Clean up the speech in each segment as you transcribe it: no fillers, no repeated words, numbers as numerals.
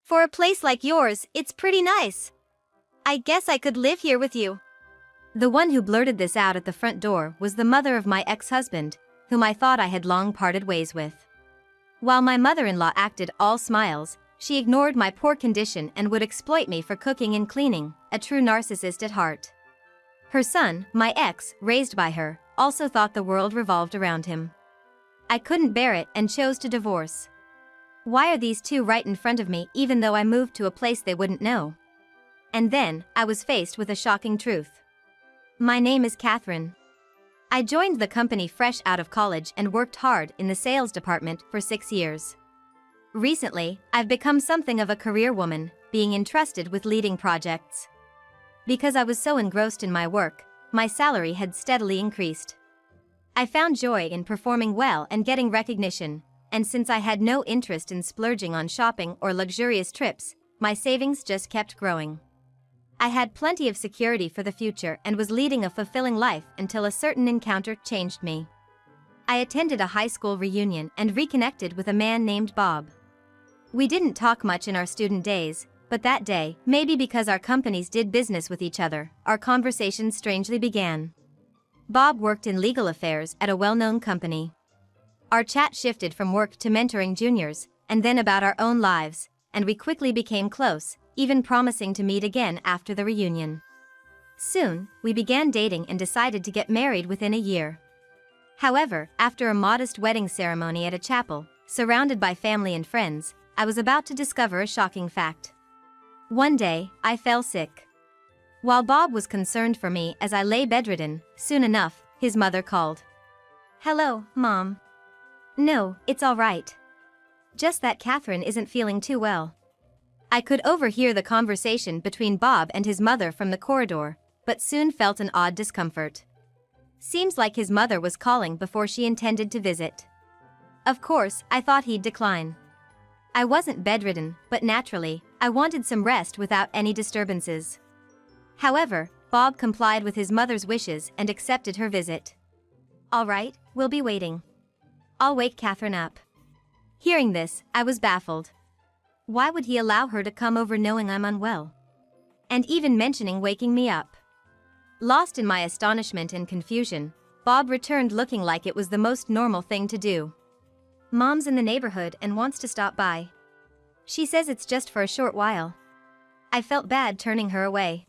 For a place like yours, it's pretty nice. I guess I could live here with you." The one who blurted this out at the front door was the mother of my ex-husband, whom I thought I had long parted ways with. While my mother-in-law acted all smiles, she ignored my poor condition and would exploit me for cooking and cleaning, a true narcissist at heart. Her son, my ex, raised by her, also thought the world revolved around him. I couldn't bear it and chose to divorce. Why are these two right in front of me even though I moved to a place they wouldn't know? And then, I was faced with a shocking truth. My name is Catherine. I joined the company fresh out of college and worked hard in the sales department for 6 years. Recently, I've become something of a career woman, being entrusted with leading projects. Because I was so engrossed in my work, my salary had steadily increased. I found joy in performing well and getting recognition, and since I had no interest in splurging on shopping or luxurious trips, my savings just kept growing. I had plenty of security for the future and was leading a fulfilling life until a certain encounter changed me. I attended a high school reunion and reconnected with a man named Bob. We didn't talk much in our student days, but that day, maybe because our companies did business with each other, our conversation strangely began. Bob worked in legal affairs at a well-known company. Our chat shifted from work to mentoring juniors, and then about our own lives, and we quickly became close, even promising to meet again after the reunion. Soon, we began dating and decided to get married within a year. However, after a modest wedding ceremony at a chapel, surrounded by family and friends, I was about to discover a shocking fact. One day, I fell sick. While Bob was concerned for me as I lay bedridden, soon enough, his mother called. "Hello, Mom." "No, it's all right. Just that Catherine isn't feeling too well." I could overhear the conversation between Bob and his mother from the corridor, but soon felt an odd discomfort. Seems like his mother was calling before she intended to visit. Of course, I thought he'd decline. I wasn't bedridden, but naturally, I wanted some rest without any disturbances. However, Bob complied with his mother's wishes and accepted her visit. "All right, we'll be waiting. I'll wake Catherine up." Hearing this, I was baffled. Why would he allow her to come over knowing I'm unwell? And even mentioning waking me up? Lost in my astonishment and confusion, Bob returned looking like it was the most normal thing to do. "Mom's in the neighborhood and wants to stop by. She says it's just for a short while." I felt bad turning her away.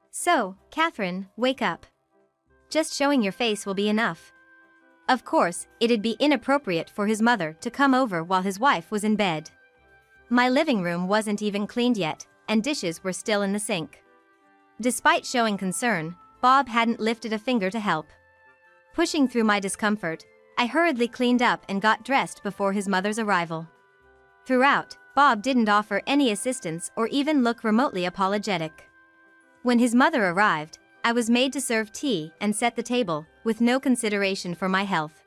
"So, Catherine, wake up. Just showing your face will be enough." Of course, it'd be inappropriate for his mother to come over while his wife was in bed. My living room wasn't even cleaned yet, and dishes were still in the sink. Despite showing concern, Bob hadn't lifted a finger to help. Pushing through my discomfort, I hurriedly cleaned up and got dressed before his mother's arrival. Throughout, Bob didn't offer any assistance or even look remotely apologetic. When his mother arrived, I was made to serve tea and set the table, with no consideration for my health.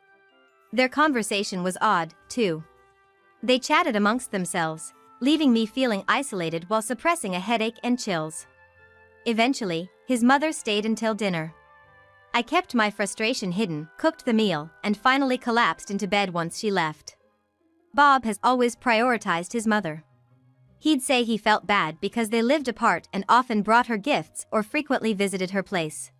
Their conversation was odd, too. They chatted amongst themselves, leaving me feeling isolated while suppressing a headache and chills. Eventually, his mother stayed until dinner. I kept my frustration hidden, cooked the meal, and finally collapsed into bed once she left. Bob has always prioritized his mother. He'd say he felt bad because they lived apart and often brought her gifts or frequently visited her place.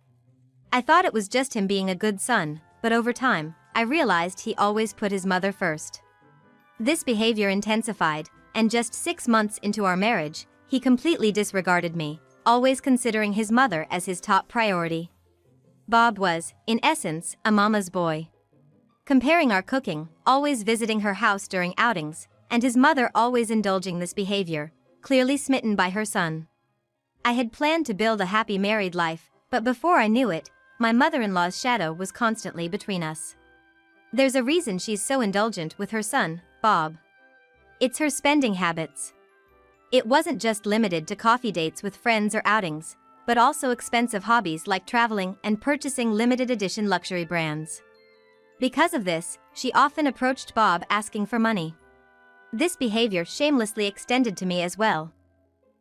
I thought it was just him being a good son, but over time, I realized he always put his mother first. This behavior intensified, and just 6 months into our marriage, he completely disregarded me, always considering his mother as his top priority. Bob was, in essence, a mama's boy. Comparing our cooking, always visiting her house during outings, and his mother always indulging this behavior, clearly smitten by her son. I had planned to build a happy married life, but before I knew it, my mother-in-law's shadow was constantly between us. There's a reason she's so indulgent with her son, Bob. It's her spending habits. It wasn't just limited to coffee dates with friends or outings, but also expensive hobbies like traveling and purchasing limited edition luxury brands. Because of this, she often approached Bob asking for money. This behavior shamelessly extended to me as well.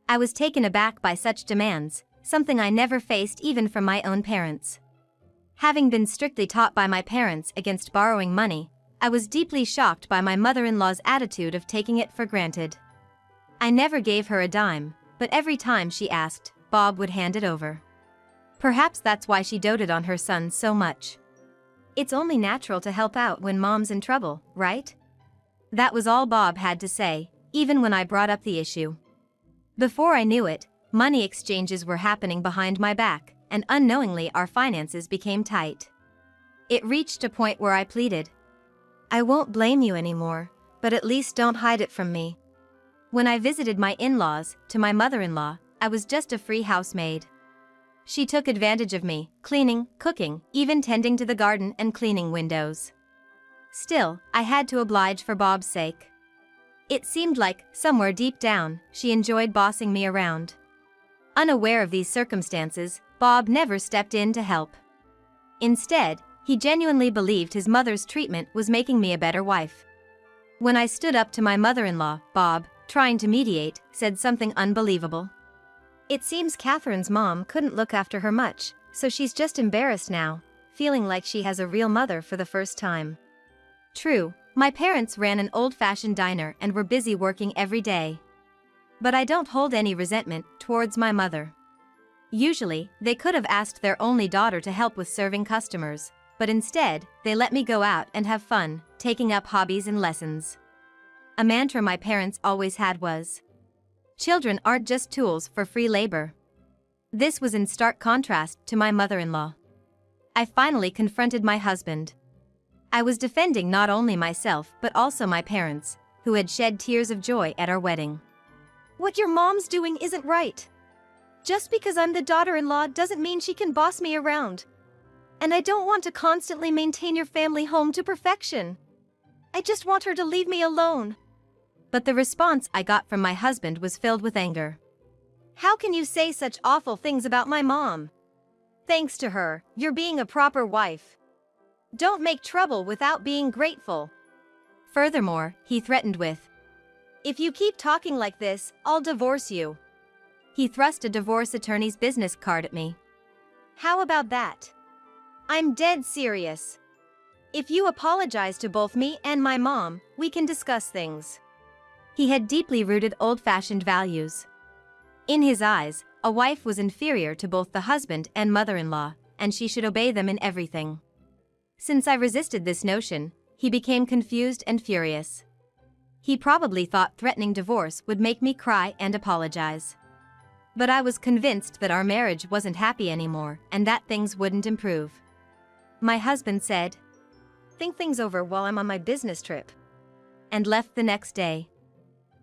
I was taken aback by such demands, something I never faced even from my own parents. Having been strictly taught by my parents against borrowing money, I was deeply shocked by my mother-in-law's attitude of taking it for granted. I never gave her a dime, but every time she asked, Bob would hand it over. Perhaps that's why she doted on her son so much. It's only natural to help out when mom's in trouble, right? That was all Bob had to say, even when I brought up the issue. Before I knew it, money exchanges were happening behind my back, and unknowingly our finances became tight. It reached a point where I pleaded, I won't blame you anymore, but at least don't hide it from me. When I visited my in-laws, to my mother-in-law, I was just a free housemaid. She took advantage of me, cleaning, cooking, even tending to the garden and cleaning windows. Still, I had to oblige for Bob's sake. It seemed like, somewhere deep down, she enjoyed bossing me around. Unaware of these circumstances, Bob never stepped in to help. Instead, he genuinely believed his mother's treatment was making me a better wife. When I stood up to my mother-in-law, Bob, trying to mediate, said something unbelievable. It seems Catherine's mom couldn't look after her much, so she's just embarrassed now, feeling like she has a real mother for the first time. True, my parents ran an old-fashioned diner and were busy working every day. But I don't hold any resentment towards my mother. Usually, they could have asked their only daughter to help with serving customers, but instead, they let me go out and have fun, taking up hobbies and lessons. A mantra my parents always had was, children aren't just tools for free labor. This was in stark contrast to my mother-in-law. I finally confronted my husband. I was defending not only myself but also my parents, who had shed tears of joy at our wedding. What your mom's doing isn't right. Just because I'm the daughter-in-law doesn't mean she can boss me around. And I don't want to constantly maintain your family home to perfection. I just want her to leave me alone. But the response I got from my husband was filled with anger. How can you say such awful things about my mom? Thanks to her, you're being a proper wife. Don't make trouble without being grateful. Furthermore, he threatened with, if you keep talking like this, I'll divorce you. He thrust a divorce attorney's business card at me. How about that? I'm dead serious. If you apologize to both me and my mom, we can discuss things. He had deeply rooted old-fashioned values. In his eyes, a wife was inferior to both the husband and mother-in-law, and she should obey them in everything. Since I resisted this notion, he became confused and furious. He probably thought threatening divorce would make me cry and apologize. But I was convinced that our marriage wasn't happy anymore and that things wouldn't improve. My husband said, think things over while I'm on my business trip, and left the next day.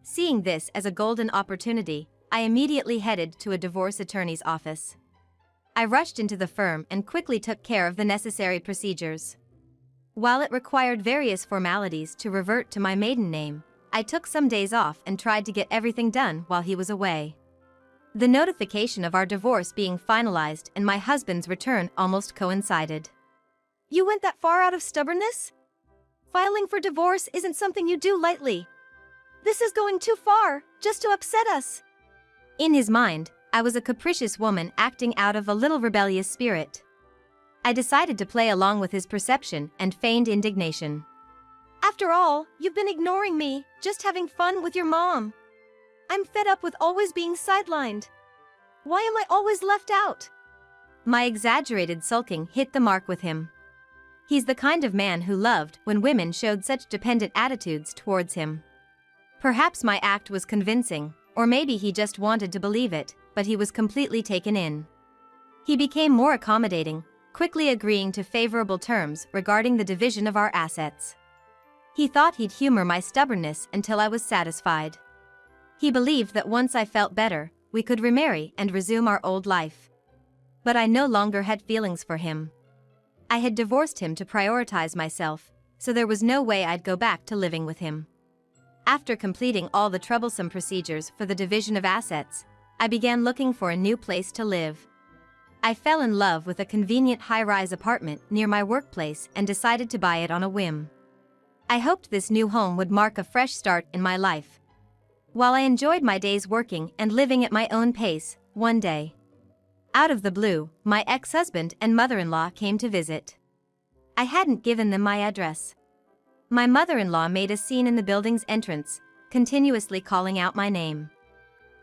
Seeing this as a golden opportunity, I immediately headed to a divorce attorney's office. I rushed into the firm and quickly took care of the necessary procedures. While it required various formalities to revert to my maiden name, I took some days off and tried to get everything done while he was away. The notification of our divorce being finalized and my husband's return almost coincided. You went that far out of stubbornness? Filing for divorce isn't something you do lightly. This is going too far, just to upset us. In his mind, I was a capricious woman acting out of a little rebellious spirit. I decided to play along with his perception and feigned indignation. After all, you've been ignoring me, just having fun with your mom. I'm fed up with always being sidelined. Why am I always left out? My exaggerated sulking hit the mark with him. He's the kind of man who loved when women showed such dependent attitudes towards him. Perhaps my act was convincing, or maybe he just wanted to believe it, but he was completely taken in. He became more accommodating, quickly agreeing to favorable terms regarding the division of our assets. He thought he'd humor my stubbornness until I was satisfied. He believed that once I felt better, we could remarry and resume our old life. But I no longer had feelings for him. I had divorced him to prioritize myself, so there was no way I'd go back to living with him. After completing all the troublesome procedures for the division of assets, I began looking for a new place to live. I fell in love with a convenient high-rise apartment near my workplace and decided to buy it on a whim. I hoped this new home would mark a fresh start in my life. While I enjoyed my days working and living at my own pace, one day, out of the blue, my ex-husband and mother-in-law came to visit. I hadn't given them my address. My mother-in-law made a scene in the building's entrance, continuously calling out my name.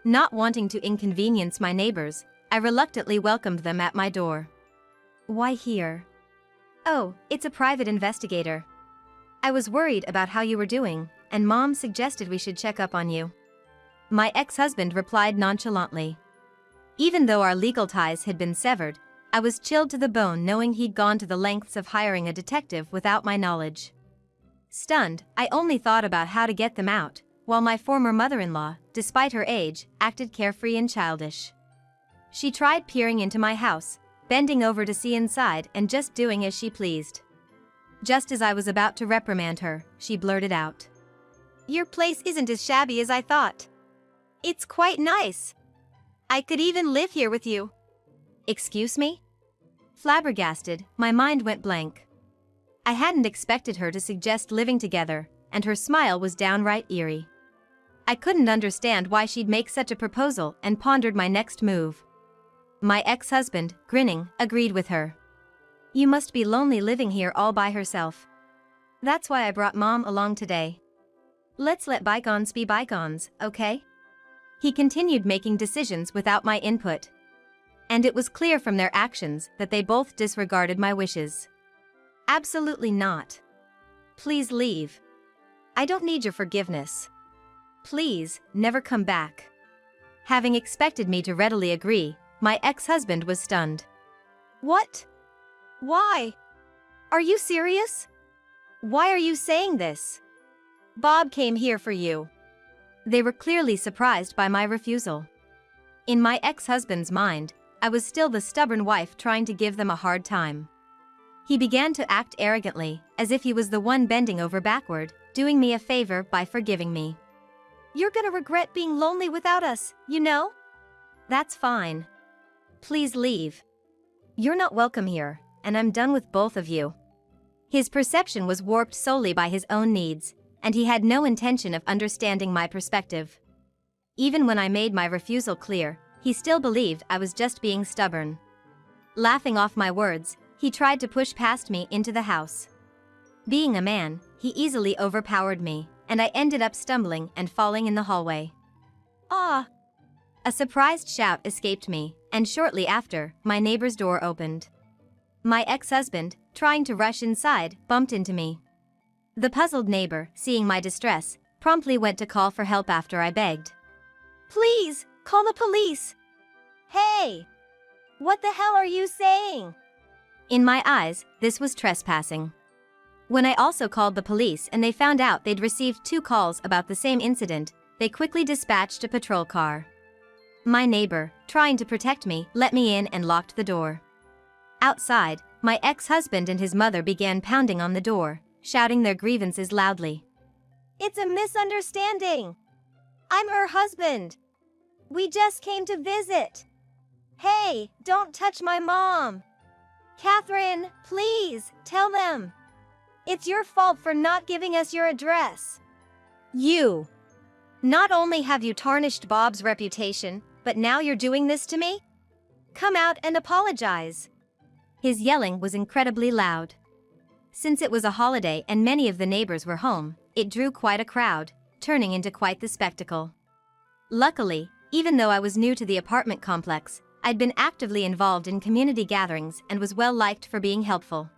Not wanting to inconvenience my neighbors, I reluctantly welcomed them at my door. "Why here?" "Oh, it's a private investigator. I was worried about how you were doing, and Mom suggested we should check up on you," my ex-husband replied nonchalantly. Even though our legal ties had been severed, I was chilled to the bone knowing he'd gone to the lengths of hiring a detective without my knowledge. Stunned, I only thought about how to get them out, while my former mother-in-law, despite her age, acted carefree and childish. She tried peering into my house, bending over to see inside and just doing as she pleased. Just as I was about to reprimand her, she blurted out, "Your place isn't as shabby as I thought. It's quite nice. I could even live here with you." Excuse me? Flabbergasted, my mind went blank. I hadn't expected her to suggest living together, and her smile was downright eerie. I couldn't understand why she'd make such a proposal and pondered my next move. My ex-husband, grinning, agreed with her. "You must be lonely living here all by herself. That's why I brought Mom along today. Let's let bygones be bygones, okay?" He continued making decisions without my input. And it was clear from their actions that they both disregarded my wishes. "Absolutely not. Please leave. I don't need your forgiveness. Please, never come back." Having expected me to readily agree, my ex-husband was stunned. "What? Why? Are you serious? Why are you saying this? Bob came here for you." They were clearly surprised by my refusal. In my ex-husband's mind, I was still the stubborn wife trying to give them a hard time. He began to act arrogantly, as if he was the one bending over backward, doing me a favor by forgiving me. "You're gonna regret being lonely without us, you know? That's fine. Please leave. You're not welcome here, and I'm done with both of you." His perception was warped solely by his own needs, and he had no intention of understanding my perspective. Even when I made my refusal clear, he still believed I was just being stubborn. Laughing off my words, he tried to push past me into the house. Being a man, he easily overpowered me, and I ended up stumbling and falling in the hallway. "Ah!" A surprised shout escaped me, and shortly after, my neighbor's door opened. My ex-husband, trying to rush inside, bumped into me. The puzzled neighbor, seeing my distress, promptly went to call for help after I begged. "Please, call the police." "Hey! What the hell are you saying?" In my eyes, this was trespassing. When I also called the police and they found out they'd received 2 calls about the same incident, they quickly dispatched a patrol car. My neighbor, trying to protect me, let me in and locked the door. Outside, my ex-husband and his mother began pounding on the door, shouting their grievances loudly. "It's a misunderstanding. I'm her husband. We just came to visit. Hey, don't touch my mom. Catherine, please, tell them. It's your fault for not giving us your address. You. Not only have you tarnished Bob's reputation, but now you're doing this to me? Come out and apologize." His yelling was incredibly loud. Since it was a holiday and many of the neighbors were home, it drew quite a crowd, turning into quite the spectacle. Luckily, even though I was new to the apartment complex, I'd been actively involved in community gatherings and was well liked for being helpful.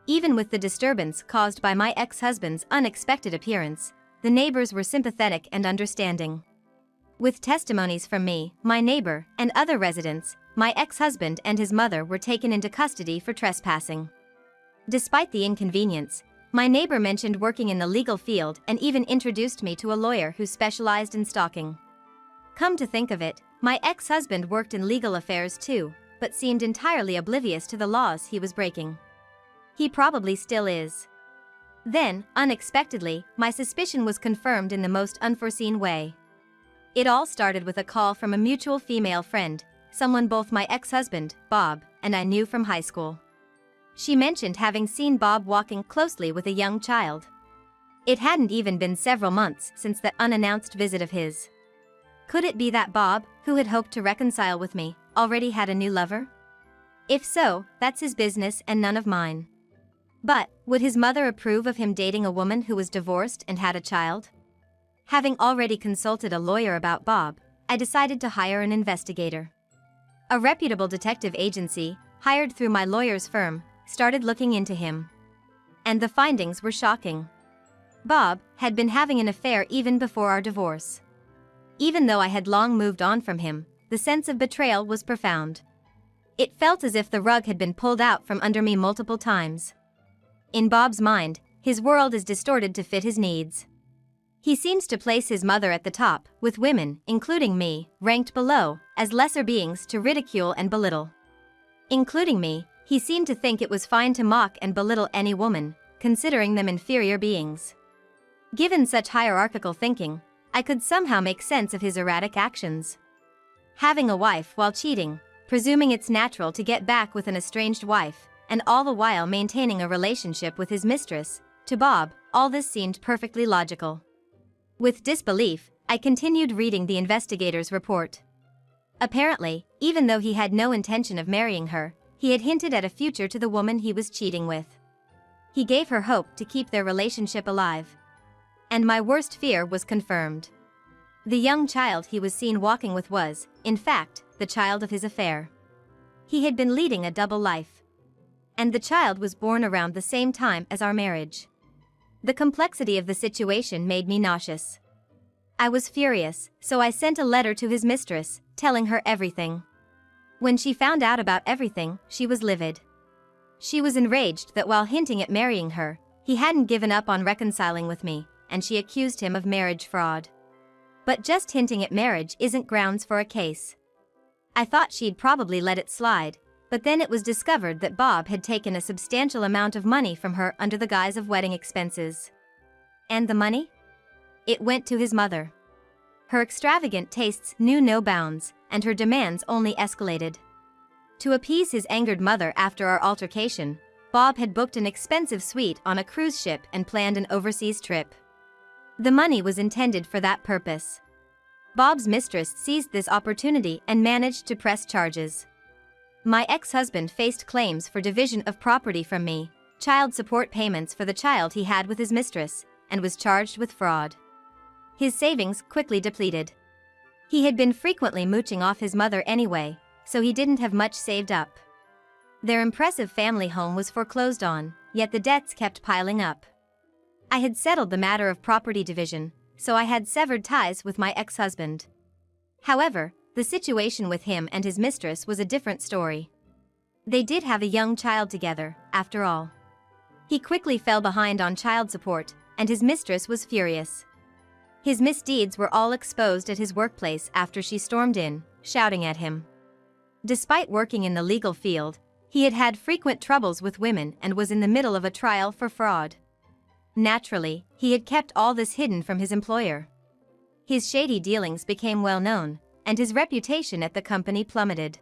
Even with the disturbance caused by my ex-husband's unexpected appearance, the neighbors were sympathetic and understanding. With testimonies from me, my neighbor, and other residents, my ex-husband and his mother were taken into custody for trespassing. Despite the inconvenience, my neighbor mentioned working in the legal field and even introduced me to a lawyer who specialized in stalking. Come to think of it, my ex-husband worked in legal affairs too, but seemed entirely oblivious to the laws he was breaking. He probably still is. Then, unexpectedly, my suspicion was confirmed in the most unforeseen way. It all started with a call from a mutual female friend, someone both my ex-husband, Bob, and I knew from high school. She mentioned having seen Bob walking closely with a young child. It hadn't even been several months since that unannounced visit of his. Could it be that Bob, who had hoped to reconcile with me, already had a new lover? If so, that's his business and none of mine. But, would his mother approve of him dating a woman who was divorced and had a child? Having already consulted a lawyer about Bob, I decided to hire an investigator. A reputable detective agency, hired through my lawyer's firm, started looking into him. And the findings were shocking. Bob had been having an affair even before our divorce. Even though I had long moved on from him, the sense of betrayal was profound. It felt as if the rug had been pulled out from under me multiple times. In Bob's mind, his world is distorted to fit his needs. He seems to place his mother at the top, with women, including me, ranked below, as lesser beings to ridicule and belittle. Including me, he seemed to think it was fine to mock and belittle any woman, considering them inferior beings. Given such hierarchical thinking, I could somehow make sense of his erratic actions. Having a wife while cheating, presuming it's natural to get back with an estranged wife, and all the while maintaining a relationship with his mistress, to Bob, all this seemed perfectly logical. With disbelief, I continued reading the investigator's report. Apparently, even though he had no intention of marrying her, he had hinted at a future to the woman he was cheating with. He gave her hope to keep their relationship alive. And my worst fear was confirmed. The young child he was seen walking with was, in fact, the child of his affair. He had been leading a double life. And the child was born around the same time as our marriage. The complexity of the situation made me nauseous. I was furious, so I sent a letter to his mistress, telling her everything. When she found out about everything, she was livid. She was enraged that while hinting at marrying her, he hadn't given up on reconciling with me, and she accused him of marriage fraud. But just hinting at marriage isn't grounds for a case. I thought she'd probably let it slide, but then it was discovered that Bob had taken a substantial amount of money from her under the guise of wedding expenses. And the money? It went to his mother. Her extravagant tastes knew no bounds, and her demands only escalated. To appease his angered mother after our altercation, Bob had booked an expensive suite on a cruise ship and planned an overseas trip. The money was intended for that purpose. Bob's mistress seized this opportunity and managed to press charges. My ex-husband faced claims for division of property from me, child support payments for the child he had with his mistress, and was charged with fraud. His savings quickly depleted. He had been frequently mooching off his mother anyway, so he didn't have much saved up. Their impressive family home was foreclosed on, yet the debts kept piling up. I had settled the matter of property division, so I had severed ties with my ex-husband. However, the situation with him and his mistress was a different story. They did have a young child together, after all. He quickly fell behind on child support, and his mistress was furious. His misdeeds were all exposed at his workplace after she stormed in, shouting at him. Despite working in the legal field, he had had frequent troubles with women and was in the middle of a trial for fraud. Naturally, he had kept all this hidden from his employer. His shady dealings became well known, and his reputation at the company plummeted.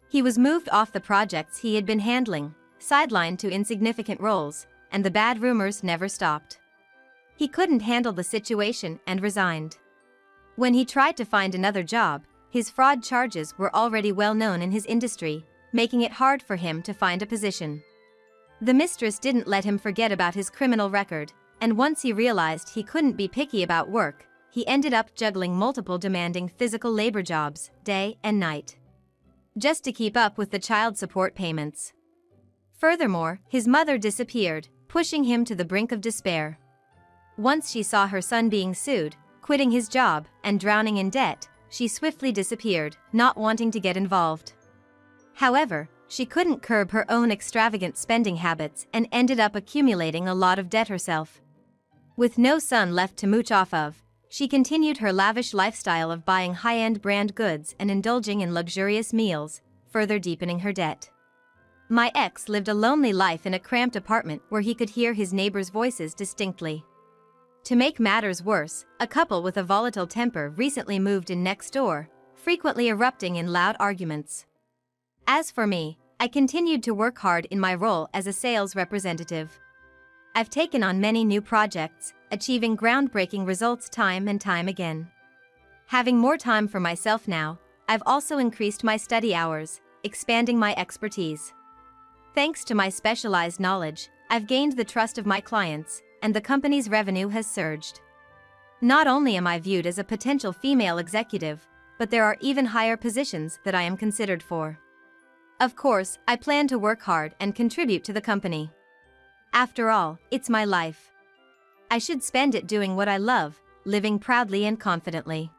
He was moved off the projects he had been handling, sidelined to insignificant roles, and the bad rumors never stopped. He couldn't handle the situation and resigned. When he tried to find another job, his fraud charges were already well known in his industry, making it hard for him to find a position. The mistress didn't let him forget about his criminal record, and once he realized he couldn't be picky about work, he ended up juggling multiple demanding physical labor jobs, day and night, just to keep up with the child support payments. Furthermore, his mother disappeared, pushing him to the brink of despair. Once she saw her son being sued, quitting his job, and drowning in debt, she swiftly disappeared, not wanting to get involved. However, she couldn't curb her own extravagant spending habits and ended up accumulating a lot of debt herself. With no son left to mooch off of, she continued her lavish lifestyle of buying high-end brand goods and indulging in luxurious meals, further deepening her debt. My ex lived a lonely life in a cramped apartment where he could hear his neighbors' voices distinctly. To make matters worse, a couple with a volatile temper recently moved in next door, frequently erupting in loud arguments. As for me, I continued to work hard in my role as a sales representative. I've taken on many new projects, achieving groundbreaking results time and time again. Having more time for myself now, I've also increased my study hours, expanding my expertise. Thanks to my specialized knowledge, I've gained the trust of my clients, and the company's revenue has surged. Not only am I viewed as a potential female executive, but there are even higher positions that I am considered for. Of course, I plan to work hard and contribute to the company. After all, it's my life. I should spend it doing what I love, living proudly and confidently.